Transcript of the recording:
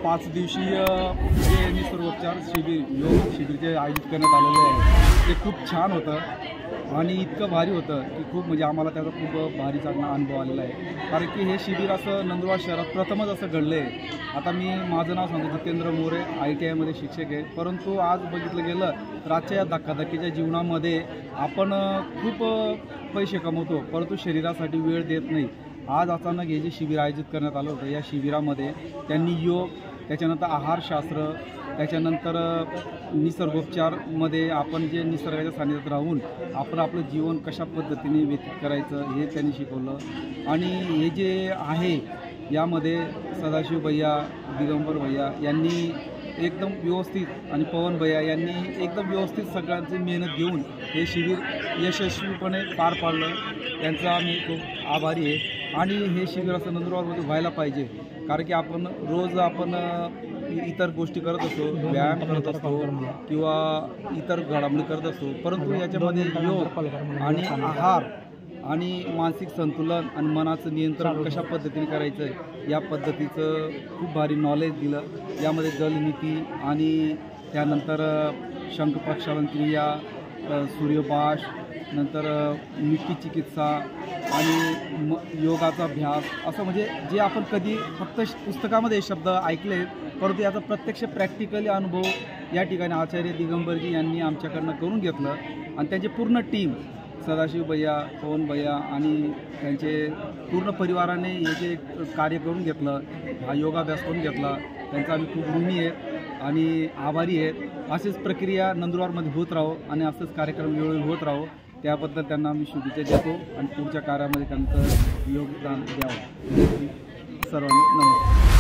5 दिवसीय जे निसर्गोपचार शिबिर योग शिबिर जे आयोजित करण्यात आलेलं आहे ते खूप छान होतं आणि इतकं भारी होतं की खूप म्हणजे आम्हाला त्याचा खूप भारी चांगला अनुभव आलेला आहे. कारण की हे शिबिर असं नंदुरबार शहरात प्रथमच असं घडलं आहे. आता माझं नाव सांगतो जितेंद्र मोरे, ITIमध्ये शिक्षक आहे. परंतु आज बघितलं गेलं तर आजच्या या धक्काधक्कीच्या जीवनामध्ये आपण खूप पैसे कमवतो परंतु शरीरासाठी वेळ देत नाही. आज अचानक हे जे शिबिर आयोजित करण्यात आलं होतं या शिबिरामध्ये त्यांनी योग, त्याच्यानंतर आहारशास्त्र, त्याच्यानंतर निसर्गोपचारमध्ये आपण जे निसर्गाच्या सानिध्यात राहून आपण आपलं जीवन कशा पद्धतीने व्यतीत करायचं हे त्यांनी शिकवलं. आणि हे जे आहे यामध्ये सदाशिव भैया, दिगंबर भैया यांनी एकदम व्यवस्थित आणि पवन भैया यांनी एकदम व्यवस्थित सगळ्यांची मेहनत घेऊन हे शिबिर यशस्वीपणे पार पाडलं. त्यांचा आम्ही खूप आभारी आहे. आणि हे शिबिर असं नंदुरबारमध्ये व्हायला पाहिजे. कारण की आपण रोज इतर गोष्टी करत असतो, व्यायाम करत असतो किंवा इतर घडामोडी करत असतो, परंतु याच्यामध्ये योग आणि आहार आणि मानसिक संतुलन आणि मनाचं नियंत्रण कशा पद्धतीने करायचं आहे या पद्धतीचं खूप भारी नॉलेज दिलं. यामध्ये जलनीती आणि त्यानंतर शंख प्रक्षालन क्रिया, सूर्यपाश, नंतर मिट्टी चिकित्सा आणि योगाचा अभ्यास, असं म्हणजे जे आपण कधी फक्त पुस्तकामध्ये शब्द ऐकले परंतु याचा प्रत्यक्ष प्रॅक्टिकली अनुभव या ठिकाणी आचार्य दिगंबरजी यांनी आमच्याकडनं करून घेतलं. आणि त्यांची पूर्ण टीम सदाशिव भैया, पवन भैया आणि त्यांचे पूर्ण परिवाराने हे जे कार्य करून घेतलं, हा योगाभ्यास करून घेतला, त्यांचा आम्ही खूप ऋणी आहेत आणि आभारी आहेत. अशीच प्रक्रिया नंदुरबारमध्ये होत राहो आणि असंच कार्यक्रम वेळोवेळी होत राहो त्याबद्दल त्यांना आम्ही शुभेच्छा देतो आणि पुढच्या कार्यामध्ये त्यांचं योगदान द्यावं. सर्वांना नमस्कार.